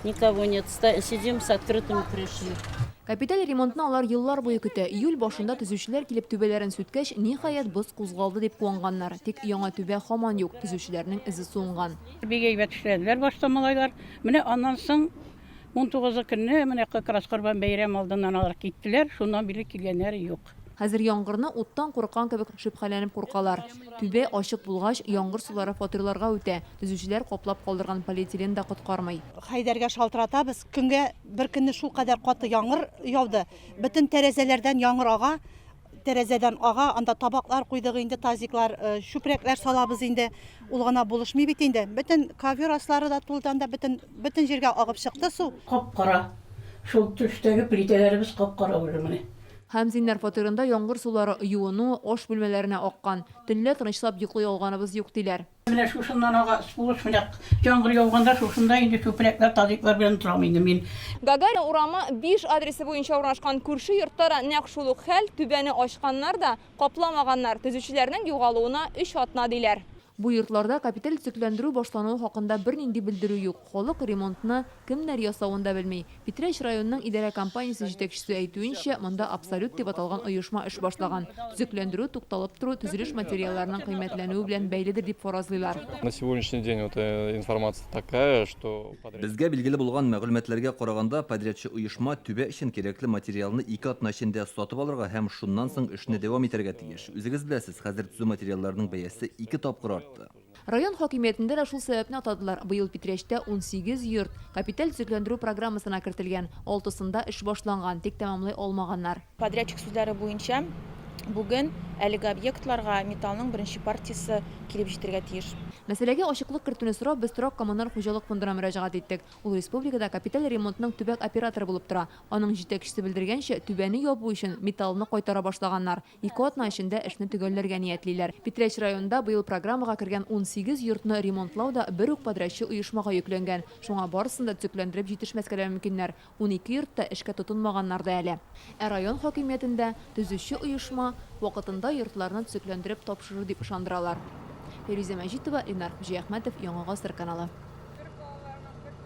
никого нет. Сидим с открытыми крышами. Капиталь ремонтны алар еллар буе көтә. Июль башында төзүчеләр килеп түбәләрен сүткәч, ниһаять боз кузгалды дип куанганнар. Тик яңа түбә һаман юк, төзүчеләрнең изе сунган. Бик әйбәт эшләделәр башта малайлар. Менә аннан соң 19 көнне менә Кырас Корбан бәйрәм алдыннан алар киттеләр. Шуннан бирле килгәннәре юк. Хәзер яңгырны уттан курккан кебек шөбһәләнеп куркалар. Түбә ачык булгач, яңгыр сулары фатирларга үтә. Төзүчеләр каплап калдырган полиэтилен да коткармый. Хайдәргә шалтыратабыз. Көнгә бер көнне шул кадәр каты яңгыр яуды. Бөтен тәрәзәләрдән яңгыр ага. Тәрәзәдән ага, анда табаклар куйдык инде, тазиклар, шүпрәкләр салабыз инде. Ул гына булышмый бит инде. Бөтен ковер аслары да тулдан да бөтен җиргә агып чыкты су. Кап-кара. Шул төштәге плитәләребез кап-кара булды менә. Хәмзиннәр фатирында яңгыр сулары юыну, аш бүлмәләренә аккан. Төнлә тынычлап йоклый алганыбыз юк диләр. Менә шушыннан ага спулыш менә яңгыр яуганда шушында инде шүпрәкләр, тазиклар белән торам инде мин. Гагарин урамы 5 адресы буенча урнашкан күрше йорттара нәкъ шул ук хәл, түбәне ачканнар да капламаганнар. Төзүчеләрнең югалуына 3 атна диләр. Бу йортларда капиталь төзекләндерү башлануы хакында бернинди белдерү юк. Халык ремонтны кемнәр ясавын да белми. Питрәч районының идарә компаниясе җитәкчесе әйтүенчә, монда абсолют дип аталган оешма эш башлаган. Төзекләндерү тукталып тору төзелеш материалларының кыйммәтләнүе белән бәйледер дип фаразлыйлар. На сегодняшний день вот информация такая, что Безгә билгеле булган мәгълүматларга караганда, подрядчы оешма түбә өчен кирәкле материалны 2 атна эчендә сатып алырга һәм шуннан соң эшне дәвам итәргә тиеш. Үзегез беләсез, хәзер төзү материалларының бәясе 2 тапкыр артты. Район хакимиятендә дә шул сәбәпне атадылар. Быел Питрәчтә 18 йорт капиталь төзекләндерү программасына кертелгән. 6сында эш башланган, тик тәмамлый алмаганнар. Подрядчик сүзләре буенча, бүген әлеге объектларга металлның беренче партиясе килеп җитәргә тиеш. Мәсьәләгә ачыклык кертүне сорап, без торак коммуналь хуҗалык фондына мөрәҗәгать иттек. Ул республикада капиталь ремонтның төбәк операторы булып тора. Аның җитәкчесе белдергәнчә, түбәне ябу өчен металлны кайтара башлаганнар. 2 атна эчендә эшне төгәлләргә ниятлиләр. Питрәч районында быел программага кергән 18 йортны ремонтлау да бер үк подрядчы оешмага йөкләнгән. Шуңа барысын да төзекләндереп җитешмәскә дә мөмкиннәр. 12 йортта эшкә тотынмаганнар да әле. Район хакимиятендә төзүче оешма вакытында йортларны төзекләндереп тапшырыр дип ышандыралар. Фериза Мәҗитова, Ленар Хуҗиәхмәтов, Яңа Гасыр каналы.